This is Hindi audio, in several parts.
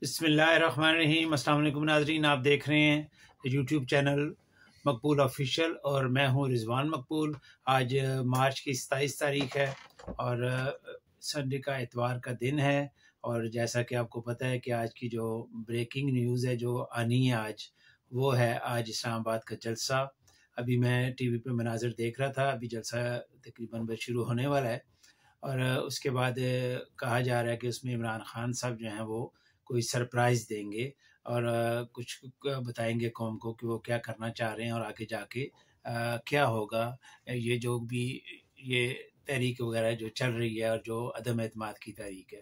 बिस्मिल्लाहिर्रहमानिर्रहीम। अस्सलाम वालेकुम नाज़रीन, आप देख रहे हैं यूट्यूब चैनल मकबूल ऑफिशियल और मैं हूं रिजवान मकबूल। आज मार्च की 27 तारीख है और संडे का इतवार का दिन है। और जैसा कि आपको पता है कि आज की जो ब्रेकिंग न्यूज़ है जो आनी है आज, वो है आज इस्लामाबाद का जलसा। अभी मैं टीवी पे मनाज़र देख रहा था, अभी जलसा तकरीबन बस शुरू होने वाला है और उसके बाद कहा जा रहा है कि उसमें इमरान खान साहब जो हैं वो कोई सरप्राइज़ देंगे और कुछ बताएंगे कौम को कि वो क्या करना चाह रहे हैं और आगे जाके क्या होगा। ये जो भी ये तहरीक वगैरह जो चल रही है और जो अदम एतमाद की तहरीक है,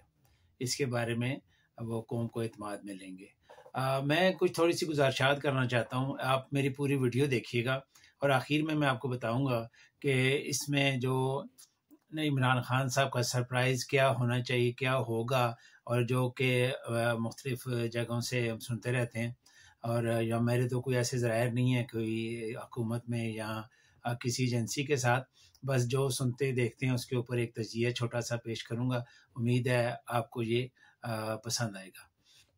इसके बारे में वो कौम को एतमाद में लेंगे। मैं कुछ थोड़ी सी गुजारिशात करना चाहता हूँ, आप मेरी पूरी वीडियो देखिएगा और आखिर में मैं आपको बताऊँगा कि इसमें जो इमरान खान साहब का सरप्राइज़ क्या होना चाहिए, क्या होगा। और जो कि मुख्तलिफ जगहों से हम सुनते रहते हैं और या मेरे तो कोई ऐसे ज़रायर नहीं है कोई हुकूमत में या किसी एजेंसी के साथ, बस जो सुनते देखते हैं उसके ऊपर एक तजिया छोटा सा पेश करूँगा। उम्मीद है आपको ये पसंद आएगा।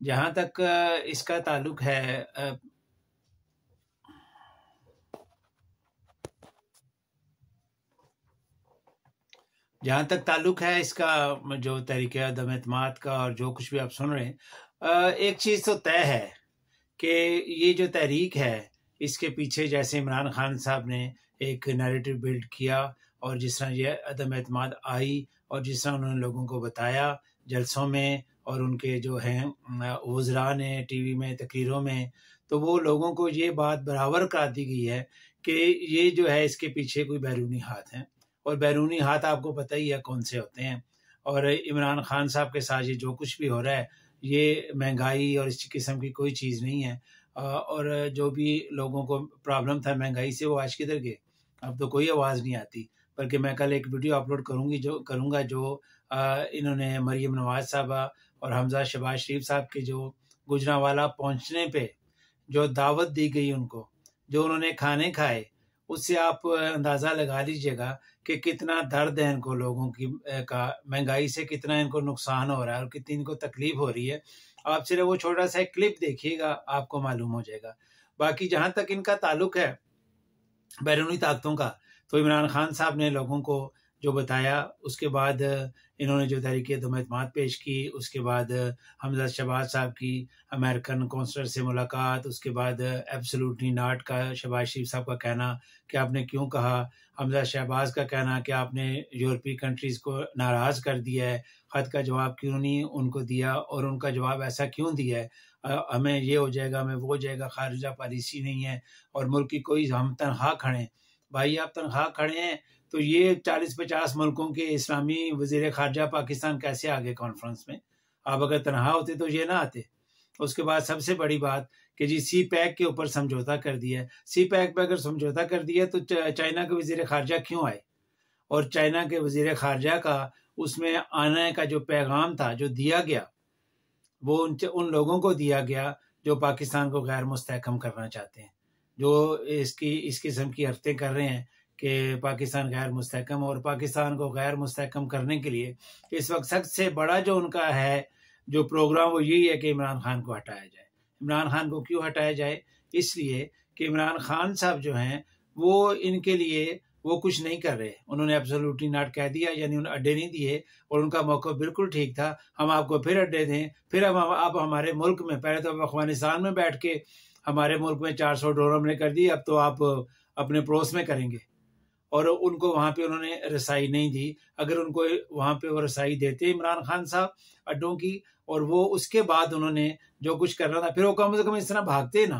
जहाँ तक इसका ताल्लुक़ है जहाँ तक ताल्लुक़ है इसका जो तरीक़े अदम एतमाद का और जो कुछ भी आप सुन रहे हैं, एक चीज़ तो तय है कि ये जो तहरीक है इसके पीछे जैसे इमरान खान साहब ने एक नैरेटिव बिल्ड किया और जिस तरह ये अदम एतमाद आई और जिस तरह उन्होंने लोगों को बताया जलसों में और उनके जो हैं वज़रा ने टीवी में तकरीरों में, तो वो लोगों को ये बात बराबर करा दी गई है कि ये जो है इसके पीछे कोई बैरूनी हाथ है और बैरूनी हाथ आपको पता ही है कौन से होते हैं। और इमरान खान साहब के साथ ये जो कुछ भी हो रहा है ये महंगाई और इस किस्म की कोई चीज़ नहीं है। और जो भी लोगों को प्रॉब्लम था महंगाई से, वो आज किधर गए? अब तो कोई आवाज़ नहीं आती। बल्कि मैं कल एक वीडियो अपलोड करूँगा जो इन्होंने मरीम नवाज़ साहबा और हमजा शहबाज शरीफ साहब के जो गुजरांवाला पहुँचने पे जो दावत दी गई उनको, जो उन्होंने खाने खाए, उससे आप अंदाज़ा लगा लीजिएगा कि कितना दर्द है इनको लोगों की का महंगाई से कितना इनको नुकसान हो रहा है और कितनी इनको तकलीफ हो रही है। आप सिर्फ वो छोटा सा एक क्लिप देखिएगा, आपको मालूम हो जाएगा। बाकी जहाँ तक इनका ताल्लुक है बैरूनी ताकतों का, तो इमरान खान साहब ने लोगों को जो बताया, उसके बाद इन्होंने जो तहरीक अदम एतमाद पेश की, उसके बाद हमजा शहबाज साहब की अमेरिकन कौंसलर से मुलाकात, उसके बाद एब्सोल्युटली नॉट का शहबाज शरीफ साहब का कहना कि आपने क्यों कहा, हमजा शहबाज का कहना कि आपने यूरोपीय कंट्रीज़ को नाराज़ कर दिया है, ख़त का जवाब क्यों नहीं उनको दिया और उनका जवाब ऐसा क्यों दिया है, हमें ये हो जाएगा, हमें वो हो जाएगा, खारिजा पॉलिसी नहीं है और मुल्क की कोई, हम तनख्वाह खड़े हैं। भाई आप तनख्वाह खड़े हैं तो ये 40-50 मुल्कों के इस्लामी वज़ीर ख़ारजा पाकिस्तान कैसे आ गए कॉन्फ्रेंस में? आप अगर तनहा होते तो ये ना आते। उसके बाद सबसे बड़ी बात कि जी सी पैक के ऊपर समझौता कर दिया है। सी पैक पे अगर समझौता कर दिया तो चाइना के वज़ीर ख़ारजा क्यों आए? और चाइना के वज़ीर ख़ारजा का उसमें आने का जो पैगाम था, जो दिया गया, वो उन लोगों को दिया गया जो पाकिस्तान को गैर मुस्तहकम करना चाहते हैं, जो इस किस्म की हरकतें कर रहे हैं कि पाकिस्तान गैर मुस्तहकम। और पाकिस्तान को गैर मुस्तहकम करने के लिए इस वक्त सबसे बड़ा जो उनका है जो प्रोग्राम, वो यही है कि इमरान खान को हटाया जाए। इमरान खान को क्यों हटाया जाए? इसलिए कि इमरान खान साहब जो हैं वो इनके लिए वो कुछ नहीं कर रहे। उन्होंने एब्सोल्युटली नॉट कह दिया, यानी उन्हें अड्डे नहीं दिए और उनका मौका बिल्कुल ठीक था। हम आपको फिर अड्डे दें, फिर आप हमारे मुल्क में, पहले तो अफगानिस्तान में बैठ के हमारे मुल्क में 400 ड्रोन हमने कर दिए, अब तो आप अपने पड़ोस में करेंगे। और उनको वहाँ पे उन्होंने रसाई नहीं दी। अगर उनको वहाँ पे वो रसाई देते इमरान खान साहब अड्डों की, और वो उसके बाद उन्होंने जो कुछ करना था, फिर वो कम से कम इस तरह भागते ना,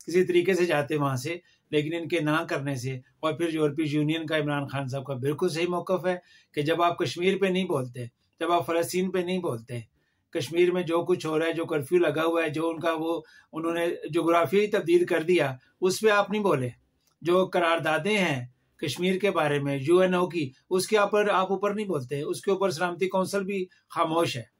किसी तरीके से जाते वहाँ से। लेकिन इनके ना करने से, और फिर यूरोपीय यूनियन का इमरान खान साहब का बिल्कुल सही मौक़िफ़ है कि जब आप कश्मीर पे नहीं बोलते, जब आप फ़लस्तीन पे नहीं बोलते, कश्मीर में जो कुछ हो रहा है, जो कर्फ्यू लगा हुआ है, जो उनका वो उन्होंने जोग्राफी तब्दील कर दिया, उस पर आप नहीं बोले। जो करारदादें हैं कश्मीर के बारे में यूएनओ की, उसके ऊपर आप ऊपर नहीं बोलते। उसके ऊपर सलामती कौंसिल भी खामोश है।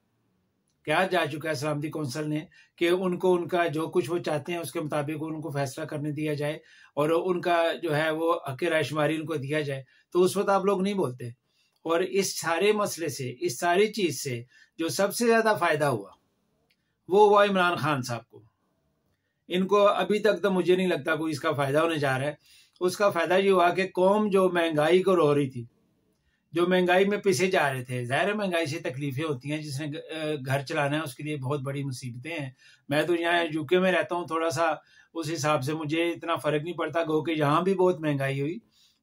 क्या जा चुका है सलामती कौंसिल ने कि उनको उनका जो कुछ वो चाहते हैं उसके मुताबिक उनको फैसला करने दिया जाए और उनका जो है वो हक़ रायशुमारी उनको दिया जाए, तो उस वक्त आप लोग नहीं बोलते। और इस सारे मसले से, इस सारी चीज़ से जो सबसे ज़्यादा फ़ायदा हुआ वो हुआ इमरान खान साहब को। इनको अभी तक तो मुझे नहीं लगता कोई इसका फायदा होने जा रहा है। उसका फायदा ये हुआ कि कौम जो महंगाई को रो रही थी, जो महंगाई में पिसे जा रहे थे, ज़ाहिर है महंगाई से तकलीफें होती हैं, जिसने घर चलाना है उसके लिए बहुत बड़ी मुसीबतें हैं। मैं तो यहाँ यूके में रहता हूँ, थोड़ा सा उस हिसाब से मुझे इतना फ़र्क नहीं पड़ता, गो कि यहाँ भी बहुत महंगाई हुई।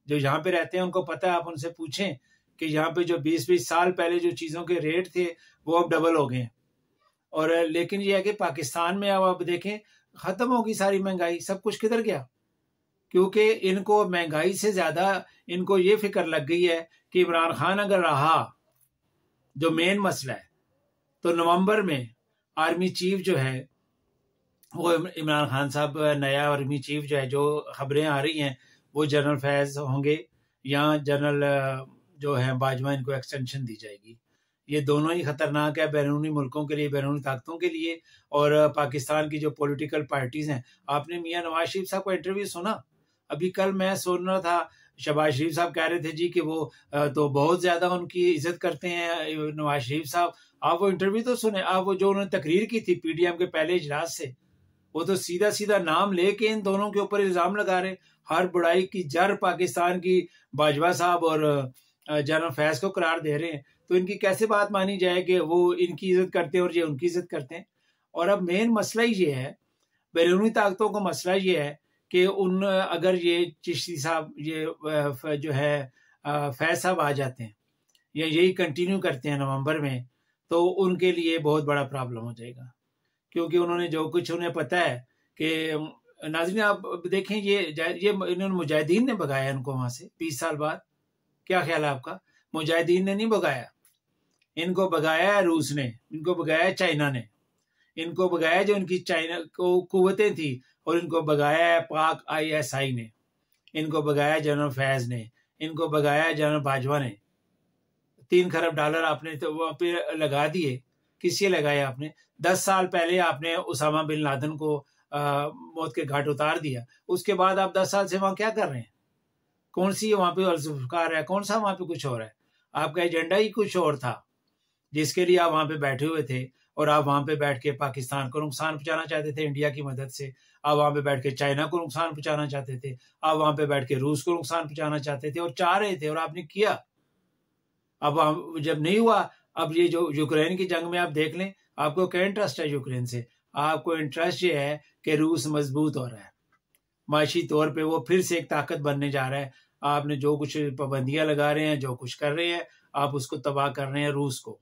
जो यहाँ पे रहते हैं उनको पता है, आप उनसे पूछें कि यहाँ पे जो 20-20 साल पहले जो चीज़ों के रेट थे वो अब डबल हो गए हैं। और लेकिन ये है कि पाकिस्तान में अब आप देखें ख़त्म होगी सारी महंगाई, सब कुछ किधर गया? क्योंकि इनको महंगाई से ज़्यादा इनको ये फिक्र लग गई है कि इमरान खान अगर रहा, जो मेन मसला है, तो नवंबर में आर्मी चीफ जो है वो इमरान खान साहब, नया आर्मी चीफ जो है, जो खबरें आ रही हैं वो जनरल फैज़ होंगे या जनरल जो है बाजवा, इनको एक्सटेंशन दी जाएगी। ये दोनों ही खतरनाक है बैरूनी मुल्कों के लिए, बैरूनी ताकतों के लिए और पाकिस्तान की जो पॉलिटिकल पार्टीज़ हैं। आपने मियां नवाज शरीफ साहब का इंटरव्यू सुना? अभी कल मैं सुन रहा था, शहबाज शरीफ साहब कह रहे थे जी कि वो तो बहुत ज़्यादा उनकी इज्जत करते हैं नवाज शरीफ साहब। आप वो इंटरव्यू तो सुने, आप वो जो उन्होंने तकरीर की थी पीडीएम के पहले इजलास से, वो तो सीधा सीधा नाम लेके इन दोनों के ऊपर इल्ज़ाम लगा रहे, हर बुराई की जड़ पाकिस्तान की बाजवा साहब और जनरल फैज को करार दे रहे हैं। तो इनकी कैसे बात मानी जाए कि वो इनकी इज्जत करते हैं और ये उनकी इज्जत करते हैं? और अब मेन मसला ये है, बैरूनी ताकतों का मसला ये है कि उन अगर ये चिश्ती साहब, ये जो है फैज साहब आ जाते हैं या यही कंटिन्यू करते हैं नवंबर में, तो उनके लिए बहुत बड़ा प्रॉब्लम हो जाएगा। क्योंकि उन्होंने जो कुछ उन्हें पता है कि नाज़रीन आप देखें, ये इन्होंने मुजाहिदीन ने भगाया इनको वहां से 20 साल बाद। क्या ख्याल है आपका? मुजाहिदीन ने नहीं भगाया, इनको भगाया रूस ने, इनको भगाया चाइना ने, इनको भगाया जो इनकी चाइना को कुव्वतें थी, और इनको भगाया पाक ISI ने, इनको भगाया जनरल फैज ने, इनको भगाया जनरल बाजवा ने। 3 खरब डॉलर आपने तो वहां पे लगा दिए। किससे लगाए आपने? 10 साल पहले आपने उसामा बिन लादेन को मौत के घाट उतार दिया। उसके बाद आप 10 साल से वहां क्या कर रहे हैं? कौन सी वहां पे जुल्फकार है? कौन सा वहां पे कुछ हो रहा है? आपका एजेंडा ही कुछ और था जिसके लिए आप वहां पे बैठे हुए थे, और आप वहां पे बैठ के पाकिस्तान को नुकसान पहुंचाना चाहते थे इंडिया की मदद से। आप वहां पे बैठ के चाइना को नुकसान पहुंचाना चाहते थे, आप वहां पे बैठ के रूस को नुकसान पहुंचाना चाहते थे और चाह रहे थे, और आपने किया। अब जब नहीं हुआ, अब ये जो यूक्रेन की जंग में आप देख लें, आपको क्या इंटरेस्ट है यूक्रेन से? आपको इंटरेस्ट ये है कि रूस मजबूत हो रहा है, माशी तौर पे वो फिर से एक ताकत बनने जा रहा है। आपने जो कुछ पाबंदियां लगा रहे हैं, जो कुछ कर रहे हैं, आप उसको तबाह कर रहे हैं रूस को,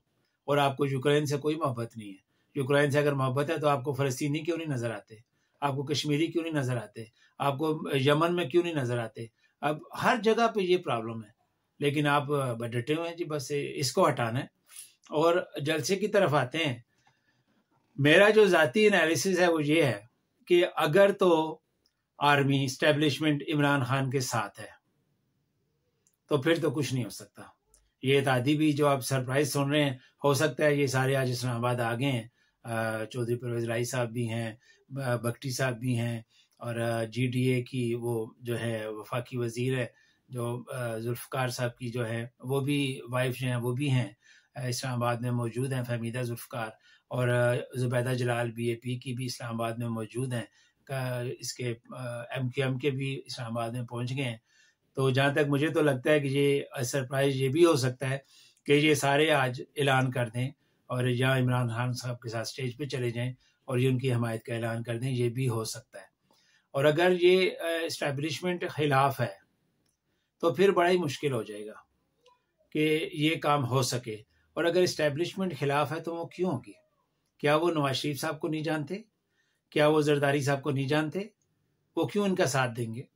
और आपको यूक्रेन से कोई मोहब्बत नहीं है। यूक्रेन से अगर मोहब्बत है तो आपको फ़लस्तीनी क्यों नहीं नजर आते? आपको कश्मीरी क्यों नहीं नजर आते? आपको यमन में क्यों नहीं नजर आते? अब हर जगह पे ये प्रॉब्लम है, लेकिन आप डटे हुए हैं जी, बस इसको हटाना है। और जलसे की तरफ आते हैं। मेरा जो जाती एनालिसिस है वो ये है कि अगर तो आर्मी इस्टेब्लिशमेंट इमरान खान के साथ है तो फिर तो कुछ नहीं हो सकता। ये इत्तेहादी भी जो आप सरप्राइज सुन रहे हैं, हो सकता है ये सारे आज इस्लामाबाद आ गए हैं। चौधरी परवेज राई साहब भी हैं, भक्टी साहब भी हैं, और GDA की वो जो है वफाकी वजीर है, जो जुल्फ़कार साहब की जो है वो भी वाइफ जो हैं वो भी हैं, इस्लामाबाद में मौजूद हैं, फहमीदा जुल्फ़कार, और ज़ुबैदा जलाल BAP की भी इस्लामाबाद में मौजूद हैं। इसके MQM के भी इस्लामाबाद में पहुंच गए हैं। तो जहाँ तक मुझे तो लगता है कि ये सरप्राइज ये भी हो सकता है कि ये सारे आज ऐलान कर दें और या इमरान खान साहब के साथ स्टेज पे चले जाएं और ये उनकी हमायत का ऐलान कर दें, ये भी हो सकता है। और अगर ये इस्टेब्लिशमेंट खिलाफ है तो फिर बड़ा ही मुश्किल हो जाएगा कि ये काम हो सके। और अगर इस्टेब्लिशमेंट खिलाफ है तो वो क्यों होगी? क्या वो नवाज शरीफ साहब को नहीं जानते? क्या वो जरदारी साहब को नहीं जानते? वो क्यों इनका साथ देंगे?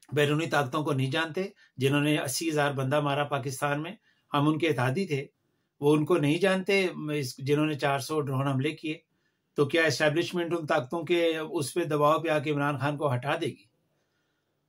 बैरूनी ताकतों को नहीं जानते जिन्होंने 80,000 बंदा मारा पाकिस्तान में? हम उनके इत्तेहादी थे। वो उनको नहीं जानते जिन्होंने 400 ड्रोन हमले किए? तो क्या इस्टेब्लिशमेंट उन ताकतों के उस पर दबाव पे आके इमरान खान को हटा देगी?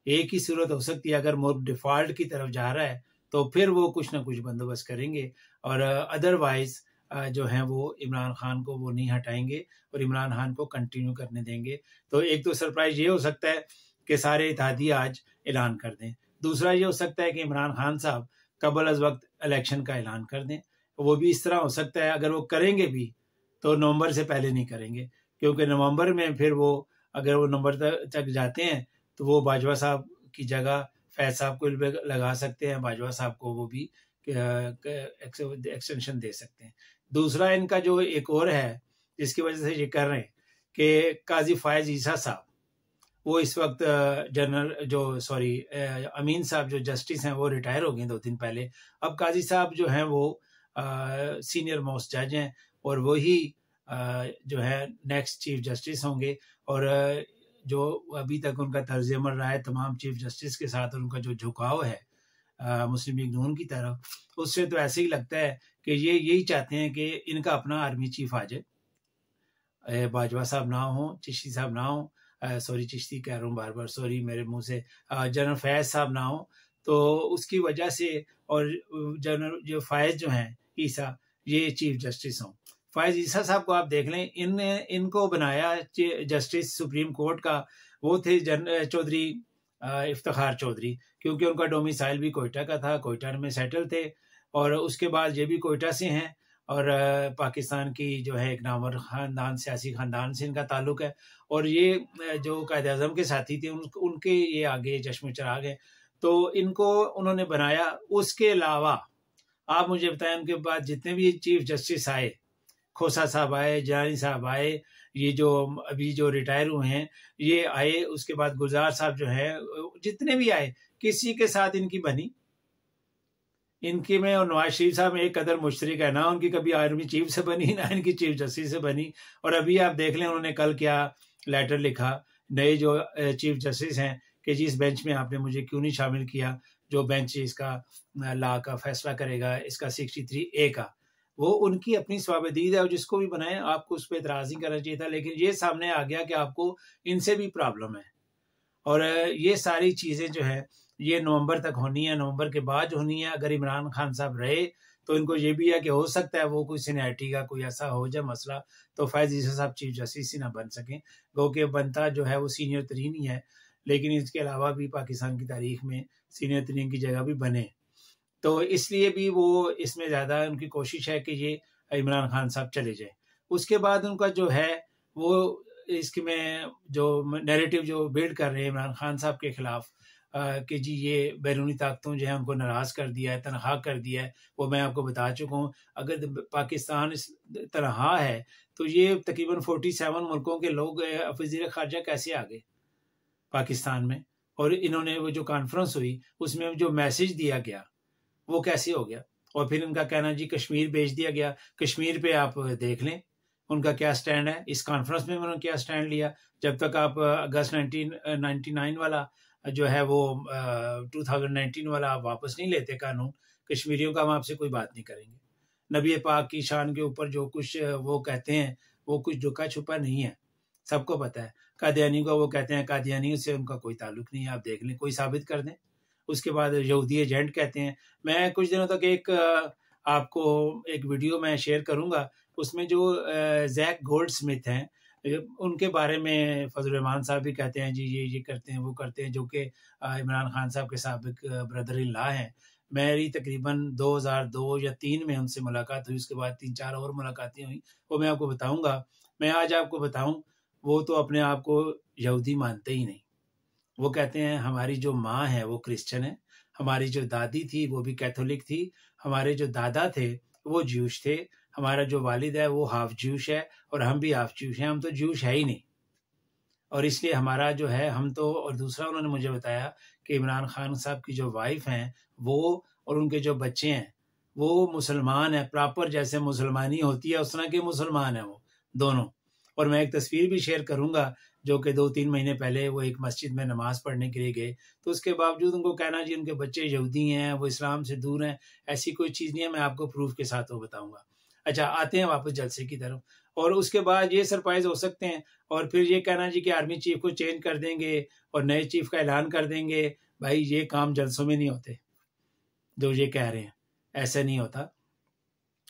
एक ही सूरत हो सकती है, अगर मुल्क डिफॉल्ट की तरफ जा रहा है तो फिर वो कुछ ना कुछ बंदोबस्त करेंगे, और अदरवाइज जो है वो इमरान खान को वो नहीं हटाएंगे और इमरान खान को कंटिन्यू करने देंगे। तो एक तो सरप्राइज ये हो सकता है कि सारे इत्तेहादी आज ऐलान कर दें। दूसरा ये हो सकता है कि इमरान खान साहब कबल अज वक्त इलेक्शन का ऐलान कर दें। वो भी इस तरह हो सकता है, अगर वो करेंगे भी तो नवंबर से पहले नहीं करेंगे, क्योंकि नवंबर में फिर वो अगर वो नवंबर तक जाते हैं तो वो बाजवा साहब की जगह फैज साहब को लगा सकते हैं, बाजवा साहब को वो भी एक्सटेंशन दे सकते हैं। दूसरा इनका जो एक और है जिसकी वजह से ये कर रहे हैं कि काजी फायज ईसा साहब, वो इस वक्त अमीन साहब जो जस्टिस हैं वो रिटायर हो गए 2 दिन पहले। अब काजी साहब जो हैं वो सीनियर मोस्ट जज हैं और वही जो है नेक्स्ट चीफ जस्टिस होंगे। और जो अभी तक उनका तर्ज अमल रहा है तमाम चीफ जस्टिस के साथ, उनका जो झुकाव है मुस्लिम लीग नून की तरफ, उससे तो ऐसे ही लगता है कि ये यही चाहते हैं कि इनका अपना आर्मी चीफ आ जाए, बाजवा साहब ना हो, चिश्ती साहब ना हो, सॉरी चिश्ती कह रहा हूँ बार बार, सॉरी मेरे मुंह से, जनरल फैज साहब ना हो। तो उसकी वजह से, और जनरल जो फैज जो हैं ईसा, ये चीफ जस्टिस हों। फैज ईसा साहब को आप देख लें, इनको बनाया जस्टिस सुप्रीम कोर्ट का वो थे चौधरी इफ्तिखार चौधरी, क्योंकि उनका डोमिसाइल भी कोयटा का था, कोयटा में सेटल थे, और उसके बाद ये भी कोयटा से हैं, और पाकिस्तान की जो है एक नामवर खानदान, सियासी खानदान से इनका ताल्लुक है। और ये जो कायद-ए-आज़म के साथी थे उनके ये आगे चश्मे चिराग हैं, तो इनको उन्होंने बनाया। उसके अलावा आप मुझे बताएं, उनके बाद जितने भी चीफ जस्टिस आए, खोसा साहब आए, जानी साहब आए, ये जो अभी जो रिटायर हुए हैं ये आए, उसके बाद गुलजार साहब जो है, जितने भी आए, किसी के साथ इनकी बनी, इनकी में और नवाज शरीफ साहब में एक कदर मुश्तरक है, ना उनकी कभी आर्मी चीफ से बनी, ना इनकी चीफ जस्टिस से बनी। और अभी आप देख लें उन्होंने कल क्या लेटर लिखा नए जो चीफ जस्टिस हैं कि जिस बेंच में आपने मुझे क्यों नहीं शामिल किया, जो बेंच इसका लॉ का फैसला करेगा, इसका 63A का, वो उनकी अपनी स्वाबदीद है, और जिसको भी बनाए आपको उस पर एतराज़ नहीं करना चाहिए था। लेकिन ये सामने आ गया कि आपको इनसे भी प्रॉब्लम है, और ये सारी चीज़ें जो है ये नवंबर तक होनी है, नवंबर के बाद होनी है। अगर इमरान खान साहब रहे तो इनको ये भी है कि हो सकता है वो कोई सीनियरिटी का कोई ऐसा हो जाए मसला, तो फैज ईसा साहब चीफ जस्टिस ही ना बन सकें, गो के बनता जो है वो सीनियर तरीन ही है, लेकिन इसके अलावा भी पाकिस्तान की तारीख में सीनियर तरीन की जगह भी बने, तो इसलिए भी वो इसमें ज़्यादा उनकी कोशिश है कि ये इमरान खान साहब चले जाए। उसके बाद उनका जो है वो इसमें जो नैरेटिव जो बिल्ड कर रहे हैं इमरान खान साहब के खिलाफ कि जी ये बैरूनी ताकतों जो है उनको नाराज़ कर दिया है, तनहा कर दिया है, वो मैं आपको बता चुका हूँ। अगर पाकिस्तान इस तनहा है तो ये तकरीबन 47 मुल्कों के लोग वज़ीर ख़ारजा कैसे आ गए पाकिस्तान में, और इन्होंने वो जो कॉन्फ्रेंस हुई उसमें जो मैसेज दिया गया वो कैसे हो गया। और फिर इनका कहना जी कश्मीर भेज दिया गया, कश्मीर पे आप देख लें उनका क्या स्टैंड है। इस कॉन्फ्रेंस में उन्होंने क्या स्टैंड लिया, जब तक आप अगस्त 1999 वाला जो है वो 2019 वाला आप वापस नहीं लेते कानून, कश्मीरियों का हम आपसे कोई बात नहीं करेंगे। नबी पाक की शान के ऊपर जो कुछ वो कहते हैं वो कुछ झुका छुपा नहीं है, सबको पता है। कादियानी को वो कहते हैं, कादियानी से उनका कोई ताल्लुक नहीं है, आप देख लें, कोई साबित कर दें। उसके बाद यहूदी एजेंट कहते हैं। मैं कुछ दिनों तक एक आपको एक वीडियो मैं शेयर करूंगा, उसमें जो जैक गोल्ड स्मिथ हैं उनके बारे में फजल रहमान साहब भी कहते हैं जी ये करते हैं वो करते हैं, जो कि इमरान खान साहब के साबिक ब्रदर इन लॉ हैं। मेरी तकरीबन 2002 या 3 में उनसे मुलाकात हुई, उसके बाद 3-4 और मुलाकातें हुई, वो मैं आपको बताऊंगा। मैं आज आपको बताऊं, वो तो अपने आप को यहूदी मानते ही नहीं। वो कहते हैं हमारी जो माँ है वो क्रिश्चियन है, हमारी जो दादी थी वो भी कैथोलिक थी, हमारे जो दादा थे वो ज्यूश थे, हमारा जो वालिद है वो हाफ ज्यूश है और हम भी हाफ ज्यूश हैं, हम तो ज्यूश है ही नहीं। और इसलिए हमारा जो है हम तो, और दूसरा उन्होंने मुझे बताया कि इमरान खान साहब की जो वाइफ हैं वो और उनके जो बच्चे हैं वो मुसलमान है, प्रॉपर जैसे मुसलमानी होती है उस तरह के मुसलमान है वो दोनों। और मैं एक तस्वीर भी शेयर करूंगा जो कि 2-3 महीने पहले वो एक मस्जिद में नमाज पढ़ने के लिए गए, तो उसके बावजूद उनको कहना जी उनके बच्चे यहूदी हैं, वो इस्लाम से दूर हैं, ऐसी कोई चीज़ नहीं है। मैं आपको प्रूफ के साथ वो बताऊंगा। अच्छा, आते हैं वापस जलसे की तरफ। और उसके बाद ये सरप्राइज हो सकते हैं, और फिर ये कहना जी कि आर्मी चीफ को चेंज कर देंगे और नए चीफ का ऐलान कर देंगे। भाई ये काम जलसों में नहीं होते, जो ये कह रहे हैं ऐसा नहीं होता।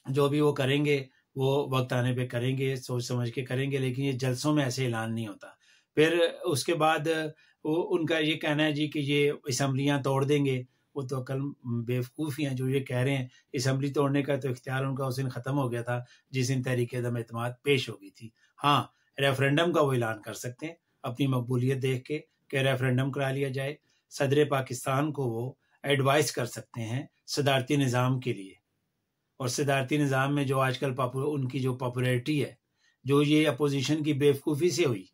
जो भी वो करेंगे वो वक्त आने पे करेंगे, सोच समझ के करेंगे, लेकिन ये जलसों में ऐसे ऐलान नहीं होता। फिर उसके बाद वो उनका ये कहना है जी कि ये असम्बलियाँ तोड़ देंगे वो तो अकल बेवकूफ़ी हैं जो ये कह रहे हैं असम्बली तोड़ने का तो इख्तियार उनका उस दिन ख़त्म हो गया था जिस दिन तहरीक अदम एतमाद पेश हो गई थी। हाँ, रेफरेंडम का वो ऐलान कर सकते हैं अपनी मकबूलियत देख के कि रेफरेंडम करा लिया जाए। सदर पाकिस्तान को वो एडवाइस कर सकते हैं सदारती निज़ाम के लिए, और सदारती निज़ाम में जो आजकल उनकी जो पॉपुलैरिटी है, जो ये अपोजिशन की बेवकूफ़ी से हुई,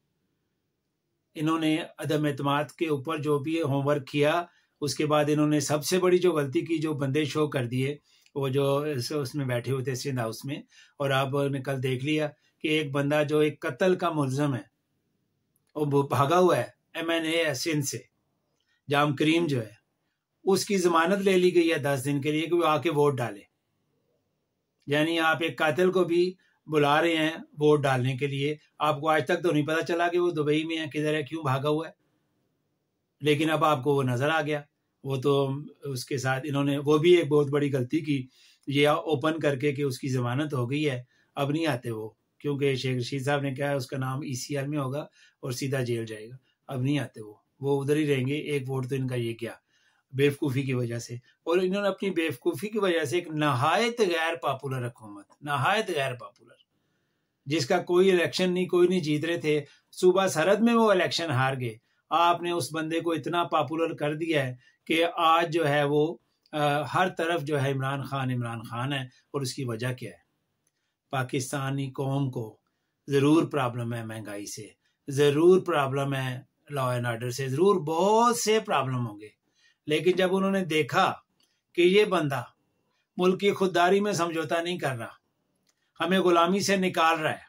इन्होंने अदम एतमाद के ऊपर जो भी होमवर्क किया, उसके बाद इन्होंने सबसे बड़ी जो गलती की, जो बंदे शो कर दिए वो जो उसमें बैठे हुए थे सिंध हाउस में, और आपने कल देख लिया कि एक बंदा जो एक कत्ल का मुलजम है वो भागा हुआ है MNA सिंध से, जाम करीम जो है, उसकी जमानत ले ली गई है 10 दिन के लिए कि वो आके वोट डाले। यानी आप एक कातिल को भी बुला रहे हैं वोट डालने के लिए। आपको आज तक तो नहीं पता चला कि वो दुबई में है, किधर है, क्यों भागा हुआ है, लेकिन अब आपको वो नजर आ गया। वो तो उसके साथ इन्होंने वो भी एक बहुत बड़ी गलती की, ये ओपन करके कि उसकी जमानत हो गई है, अब नहीं आते वो, क्योंकि शेख रशीद साहब ने कहा है उसका नाम ECR में होगा और सीधा जेल जाएगा। अब नहीं आते वो उधर ही रहेंगे। एक वोट तो इनका ये क्या बेवकूफ़ी की वजह से, और इन्होंने अपनी बेवकूफ़ी की वजह से एक नहायत गैर पॉपुलर हुकूमत, नहायत गैर पॉपुलर, जिसका कोई इलेक्शन नहीं, कोई नहीं जीत रहे थे, सूबा सरहद में वो इलेक्शन हार गए। आपने उस बंदे को इतना पॉपुलर कर दिया है कि आज जो है वो हर तरफ जो है इमरान खान है। और उसकी वजह क्या है? पाकिस्तानी कौम को ज़रूर प्रॉब्लम है महंगाई से, ज़रूर प्रॉब्लम है लॉ एंड ऑर्डर से, ज़रूर बहुत से प्रॉब्लम होंगे, लेकिन जब उन्होंने देखा कि ये बंदा मुल्क की खुददारी में समझौता नहीं कर रहा, हमें गुलामी से निकाल रहा है,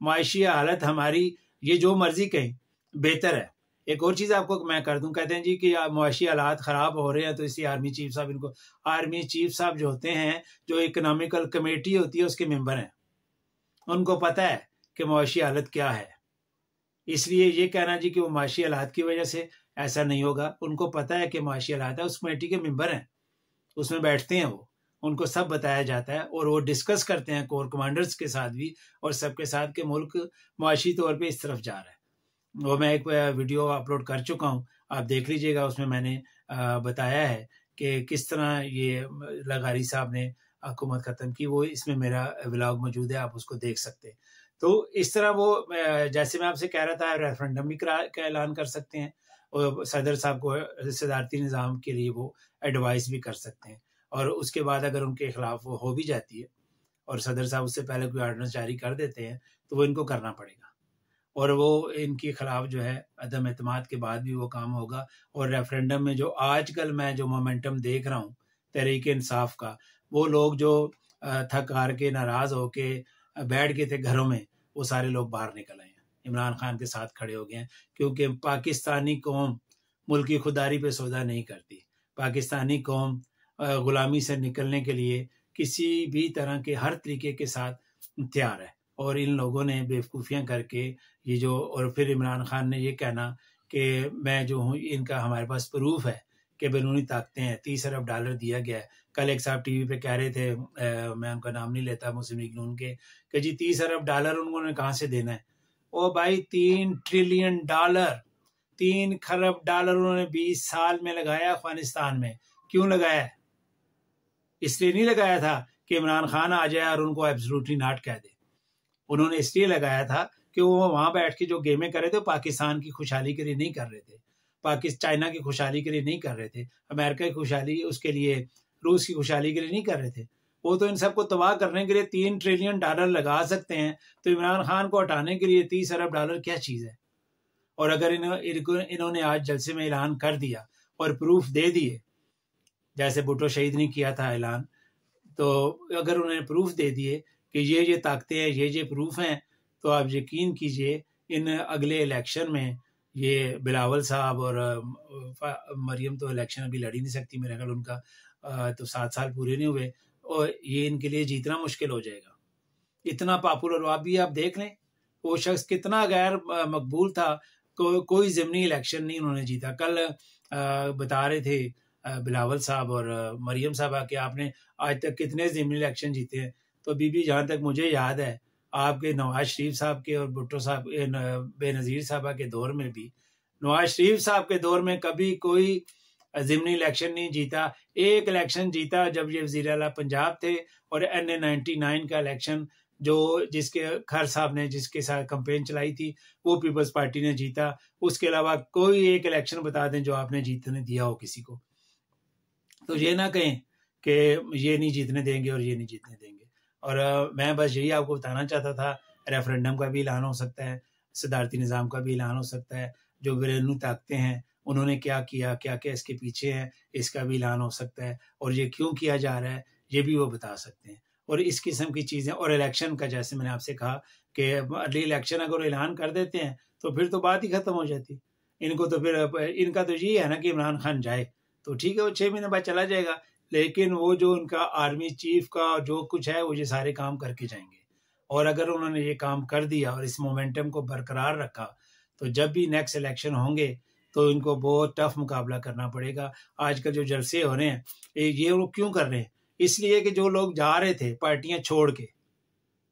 माशी हालत हमारी ये जो मर्जी कहें बेहतर है। एक और चीज़ आपको मैं कर दूं, कहते हैं जी कि माशी हालात ख़राब हो रहे हैं तो इसलिए आर्मी चीफ साहब इनको, आर्मी चीफ साहब जो होते हैं, जो इकोनॉमिकल कमेटी होती है उसके मेंबर हैं, उनको पता है कि माशी हालत क्या है। इसलिए ये कहना जी कि वो माशी हालात की वजह से ऐसा नहीं होगा, उनको पता है कि माशी हालात है, उस कमेटी के मेंबर हैं, उसमें बैठते हैं वो, उनको सब बताया जाता है और वो डिस्कस करते हैं कोर कमांडर्स के साथ भी और सबके साथ कि मुल्क माशी तौर पे इस तरफ जा रहा है। वो मैं एक वीडियो अपलोड कर चुका हूँ, आप देख लीजिएगा, उसमें मैंने बताया है कि किस तरह ये लगारी साहब ने हुकूमत ख़त्म की। वो इसमें मेरा व्लॉग मौजूद है, आप उसको देख सकते हैं। तो इस तरह वो जैसे मैं आपसे कह रहा था रेफरेंडम भी का ऐलान कर सकते हैं और सदर साहब को सदारती निज़ाम के लिए वो एडवाइस भी कर सकते हैं, और उसके बाद अगर उनके खिलाफ वो हो भी जाती है और सदर साहब उससे पहले कोई ऑर्डिनेंस जारी कर देते हैं तो वो इनको करना पड़ेगा, और वो इनके खिलाफ जो है अदम एतमाद के बाद भी वो काम होगा। और रेफरेंडम में जो आजकल मैं जो मोमेंटम देख रहा हूँ तहरीक इंसाफ का, वो लोग जो थक हार के नाराज़ होके बैठ गए थे घरों में, वो सारे लोग बाहर निकल आए हैं, इमरान खान के साथ खड़े हो गए हैं, क्योंकि पाकिस्तानी कौम मुल्क की खुदारी पे सौदा नहीं करती। पाकिस्तानी कौम गुलामी से निकलने के लिए किसी भी तरह के हर तरीके के साथ तैयार है, और इन लोगों ने बेवकूफ़ियाँ करके ये जो, और फिर इमरान खान ने ये कहना कि मैं जो हूँ, इनका हमारे पास प्रूफ है कि बैरूनी ताकतें हैं, 30 अरब डॉलर दिया गया है। कल एक साहब टीवी पे कह रहे थे, मैं उनका नाम नहीं लेता, मुस्लिम लीग नून के, कि जी 30 अरब डॉलर उन्होंने कहाँ से देना है। ओ भाई, 3 ट्रिलियन डॉलर, 3 खरब डॉलर उन्होंने 20 साल में लगाया अफगानिस्तान में। क्यों लगाया है? इसलिए नहीं लगाया था कि इमरान खान आ जाए और उनको एब्सोल्युटली नॉट कह दे, उन्होंने इसलिए लगाया था कि वो वहां बैठ के जो गेमें कर रहे थे पाकिस्तान की खुशहाली के लिए नहीं कर रहे थे, चाइना की खुशहाली के लिए नहीं कर रहे थे, अमेरिका की खुशहाली, उसके लिए रूस की खुशहाली के लिए नहीं कर रहे थे। वो तो इन सबको तबाह करने के लिए 3 ट्रिलियन डॉलर लगा सकते हैं, तो इमरान खान को हटाने के लिए 30 अरब डॉलर क्या चीज़ है। और अगर इन्होंने आज जलसे में ऐलान कर दिया और प्रूफ दे दिए, जैसे भुट्टो शहीद ने किया था ऐलान, तो अगर उन्होंने प्रूफ दे दिए कि ये ताकतें हैं, ये प्रूफ हैं, तो आप यकीन कीजिए इन अगले इलेक्शन में ये बिलावल साहब और मरियम तो इलेक्शन अभी लड़ ही नहीं सकती, मेरे ख्याल उनका तो 7 साल पूरे नहीं हुए, और ये इनके लिए जीतना मुश्किल हो जाएगा। इतना पॉपुलर, आप देख लें वो शख्स कितना गैर मकबूल था, कोई ज़िमनी इलेक्शन नहीं उन्होंने जीता। कल बता रहे थे बिलावल साहब और मरियम साहबा कि आपने आज तक कितने ज़िमनी इलेक्शन जीते हैं, तो बीबी जहाँ तक मुझे याद है आपके नवाज शरीफ साहब के और भुट्टो साहब बेनज़ीर साहबा के दौर में भी, नवाज शरीफ साहब के दौर में कभी कोई ज़िमनी इलेक्शन नहीं जीता, एक इलेक्शन जीता जब ये वज़ीर आला पंजाब थे, और NA 99 का इलेक्शन जो जिसके खर साहब ने जिसके साथ कंपेन चलाई थी वो पीपल्स पार्टी ने जीता। उसके अलावा कोई एक इलेक्शन बता दें जो आपने जीतने दिया हो किसी को, तो ये ना कहें कि ये नहीं जीतने देंगे और ये नहीं जीतने देंगे। और मैं बस यही आपको बताना चाहता था, रेफरेंडम का भी ऐलान हो सकता है, सदारती निज़ाम का भी ऐलान हो सकता है, जो घरेलू ताकतें हैं उन्होंने क्या किया, क्या क्या इसके पीछे है, इसका भी ऐलान हो सकता है, और ये क्यों किया जा रहा है ये भी वो बता सकते हैं। और इस किस्म की चीज़ें, और इलेक्शन का जैसे मैंने आपसे कहा कि अर्ली इलेक्शन अगर ऐलान कर देते हैं तो फिर तो बात ही ख़त्म हो जाती। इनको तो फिर इनका तो यही है ना कि इमरान खान जाए तो ठीक है, वो 6 महीने बाद चला जाएगा, लेकिन वो जो उनका आर्मी चीफ का जो कुछ है वो ये सारे काम करके जाएंगे। और अगर उन्होंने ये काम कर दिया और इस मोमेंटम को बरकरार रखा तो जब भी नेक्स्ट इलेक्शन होंगे तो इनको बहुत टफ मुकाबला करना पड़ेगा। आजकल जो जलसे हो रहे हैं ये लोग क्यों कर रहे हैं? इसलिए कि जो लोग जा रहे थे पार्टियां छोड़ के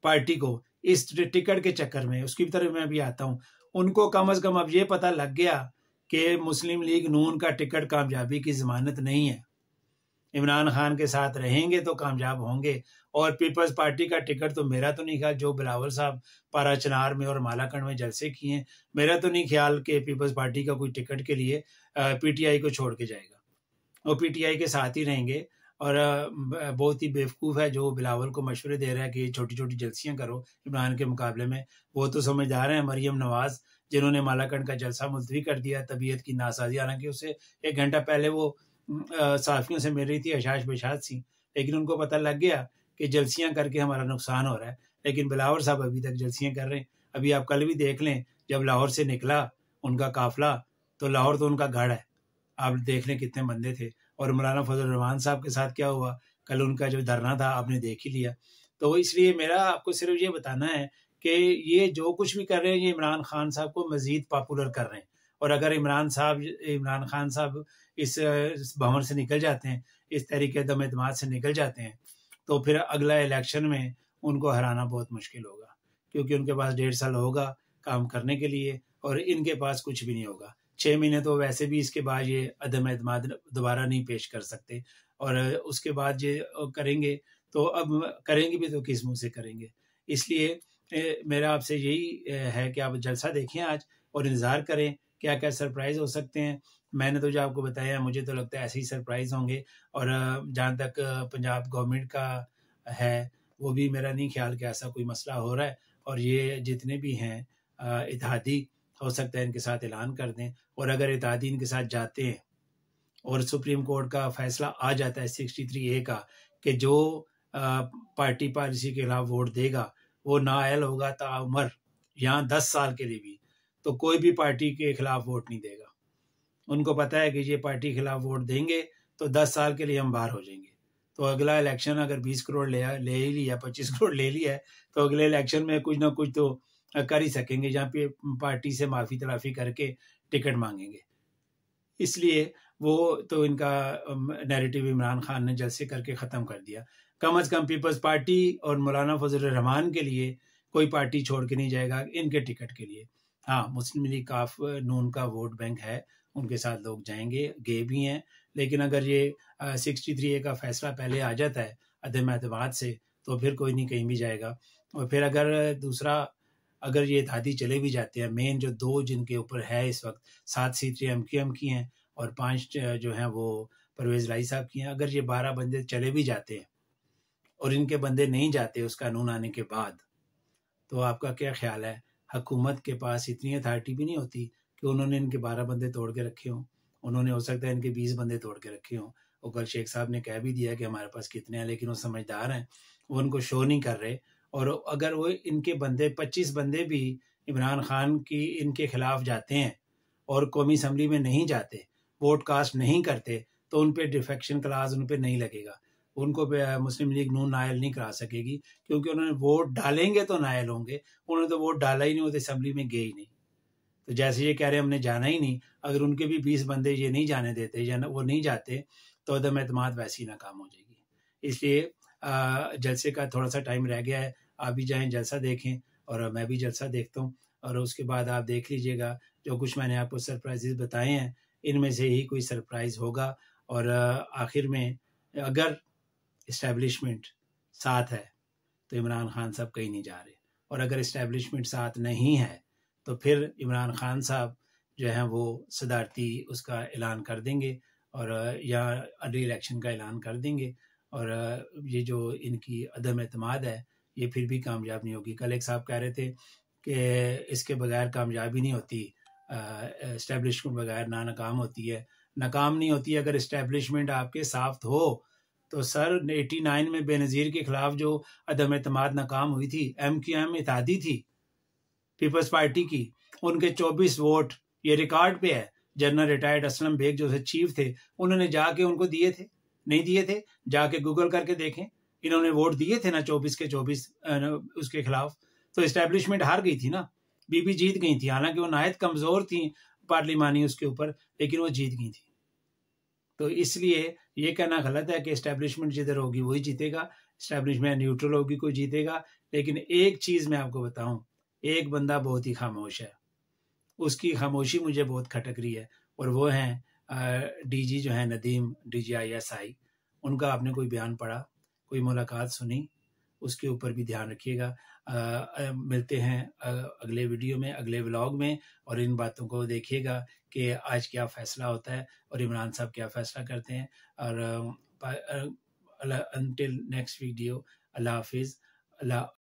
पार्टी को इस टिकट के चक्कर में, उसकी तरफ मैं भी आता हूँ, उनको कम से कम अब ये पता लग गया कि मुस्लिम लीग नून का टिकट कामयाबी की जमानत नहीं है। इमरान खान के साथ रहेंगे तो कामयाब होंगे, और पीपल्स पार्टी का टिकट तो मेरा तो नहीं ख्याल, जो बिलावल साहब पारा चनार में और मालाकंड में जलसे किए हैं, मेरा तो नहीं ख्याल कि पीपल्स पार्टी का कोई टिकट के लिए पीटीआई को छोड़ के जाएगा। वो पीटीआई के साथ ही रहेंगे। और बहुत ही बेवकूफ़ है जो बिलावल को मशवरे दे रहा है कि छोटी छोटी जलसियां करो इमरान के मुकाबले में। वो तो समझदार हैं, मरियम नवाज़ जिन्होंने मालाकंड का जलसा मुलतवी कर दिया तबीयत की नासाजी, हालांकि उससे 1 घंटा पहले वो सहाफ़ियों से मिल रही थी हशाश बशाश सी, लेकिन उनको पता लग गया कि जलसियां करके हमारा नुकसान हो रहा है। लेकिन बिलावल साहब अभी तक जलसियां कर रहे हैं। अभी आप कल भी देख लें, जब लाहौर से निकला उनका काफिला, तो लाहौर तो उनका गढ़ है, आप देख लें कितने बंदे थे। और मौलाना फजल रहमान साहब के साथ क्या हुआ कल, उनका जो धरना था आपने देख ही लिया। तो इसलिए मेरा आपको सिर्फ ये बताना है कि ये जो कुछ भी कर रहे हैं ये इमरान खान साहब को मज़ीद पॉपुलर कर रहे हैं। और अगर इमरान खान साहब इस भंवर से निकल जाते हैं, इस तरीके दम एतमाद से निकल जाते हैं, तो फिर अगला इलेक्शन में उनको हराना बहुत मुश्किल होगा, क्योंकि उनके पास 1.5 साल होगा काम करने के लिए और इनके पास कुछ भी नहीं होगा। 6 महीने तो वैसे भी इसके बाद ये अदम एतमाद दोबारा नहीं पेश कर सकते, और उसके बाद ये करेंगे तो अब करेंगे भी तो किस मुंह से करेंगे। इसलिए मेरा आपसे यही है कि आप जलसा देखें आज और इंतज़ार करें क्या क्या सरप्राइज़ हो सकते हैं। मैंने तो जो आपको बताया मुझे तो लगता है ऐसे ही सरप्राइज़ होंगे। और जहाँ तक पंजाब गवर्नमेंट का है वो भी मेरा नहीं ख्याल कि ऐसा कोई मसला हो रहा है। और ये जितने भी हैं इत्तेहादी, हो सकता है इनके साथ ऐलान कर दें, और अगर इत्तेहादी इनके साथ जाते हैं और सुप्रीम कोर्ट का फैसला आ जाता है 63A का कि जो पार्टी पॉलिसी के खिलाफ वोट देगा वो नाअहल होगा ताउम्र, यहाँ 10 साल के लिए भी, तो कोई भी पार्टी के खिलाफ वोट नहीं देगा। उनको पता है कि ये पार्टी के खिलाफ वोट देंगे तो 10 साल के लिए हम बाहर हो जाएंगे। तो अगला इलेक्शन अगर 20 करोड़ ले ही लिया, 25 करोड़ ले लिया है, तो अगले इलेक्शन में कुछ ना कुछ तो कर ही सकेंगे, जहाँ पे पार्टी से माफ़ी तलाफ़ी करके टिकट मांगेंगे। इसलिए वो तो इनका नैरेटिव इमरान खान ने जलसे करके ख़त्म कर दिया। कम से कम पीपल्स पार्टी और मौलाना फजल रहमान के लिए कोई पार्टी छोड़ के नहीं जाएगा इनके टिकट के लिए। हाँ, मुस्लिम लीग काफ नून का वोट बैंक है, उनके साथ लोग जाएंगे, गए भी हैं। लेकिन अगर ये 63A का फैसला पहले आ जाता है अदम एतमाद से, तो फिर कोई नहीं कहीं भी जाएगा। और फिर अगर ये इत्तेहादी चले भी जाते हैं, मेन जो 2 जिनके ऊपर है इस वक्त, 7 सीटें MQM की हैं और 5 जो हैं वो परवेज़ लाई साहब की हैं। अगर ये 12 बंदे चले भी जाते हैं और इनके बंदे नहीं जाते उस कानून आने के बाद, तो आपका क्या ख्याल है हुकूमत के पास इतनी अथॉरिटी भी नहीं होती कि उन्होंने इनके 12 बंदे तोड़ के रखे हों। उन्होंने हो सकता है इनके 20 बंदे तोड़ के रखे हों। और कल शेख साहब ने कह भी दिया कि हमारे पास कितने हैं, लेकिन वो समझदार हैं, वो उनको शो नहीं कर रहे। और अगर वो इनके बंदे 25 बंदे भी इमरान खान की इनके खिलाफ जाते हैं और कौमी असम्बली में नहीं जाते, वोट कास्ट नहीं करते, तो उन पर डिफेक्शन क्लास उन पर नहीं लगेगा, उनको मुस्लिम लीग नून नायल नहीं करा सकेगी, क्योंकि उन्होंने वोट डालेंगे तो नायल होंगे। उन्होंने तो वोट डाला ही नहीं, वो तो असम्बली में गए ही नहीं। तो जैसे ये कह रहे हैं हमने जाना ही नहीं, अगर उनके भी 20 बंदे ये नहीं जाने देते या वो नहीं जाते तो अदम एतमाद वैसी नाकाम हो जाएगी। इसलिए जलसे का थोड़ा सा टाइम रह गया है, आप भी जाएं जलसा देखें और मैं भी जलसा देखता हूँ, और उसके बाद आप देख लीजिएगा जो कुछ मैंने आपको सरप्राइजेस बताए हैं इनमें से ही कोई सरप्राइज होगा। और आखिर में अगर इस्टेब्लिशमेंट साथ है तो इमरान खान साहब कहीं नहीं जा रहे, और अगर इस्टेब्लिशमेंट साथ नहीं है तो फिर इमरान खान साहब जो है वो सदारती उसका ऐलान कर देंगे और या री इलेक्शन का ऐलान कर देंगे। और ये जो इनकी अदम एतमाद है ये फिर भी कामयाब नहीं होगी। कल एक साहब कह रहे थे कि इसके बगैर कामयाबी नहीं होती, इस्टेब्लिशमेंट बगैर नाकाम होती है। नाकाम नहीं होती अगर इस्टेब्लिशमेंट आपके साथ हो। तो सर 89 में बेनज़ीर के खिलाफ जो अदम एतमाद नाकाम हुई थी, MQM इत्तेहादी थी पीपल्स पार्टी की, उनके 24 वोट ये रिकॉर्ड पे है। जनरल रिटायर्ड असलम बेग जो चीफ थे उन्होंने जाके उनको दिए थे, नहीं दिए थे, जाके गूगल करके देखें, इन्होंने वोट दिए थे ना 24 के 24 उसके खिलाफ। तो इस्टेब्लिशमेंट हार गई थी ना, बीबी जीत गई थी, हालांकि वो नायत कमजोर थी पार्लिमानी उसके ऊपर, लेकिन वो जीत गई थी। तो इसलिए ये कहना गलत है कि इस्टेब्लिशमेंट जिधर होगी वही जीतेगा, इस्टेब्लिशमेंट न्यूट्रल होगी कोई जीतेगा। लेकिन एक चीज मैं आपको बताऊं, एक बंदा बहुत ही खामोश है, उसकी खामोशी मुझे बहुत खटक रही है, और वो हैं डीजी जो है नदीम, DGISI। उनका आपने कोई बयान पढ़ा, कोई मुलाकात सुनी, उसके ऊपर भी ध्यान रखिएगा। मिलते हैं अगले वीडियो में, अगले व्लॉग में, और इन बातों को देखिएगा कि आज क्या फैसला होता है और इमरान साहब क्या फैसला करते हैं। और until next video, अल्लाह हाफिज़। अल्लाह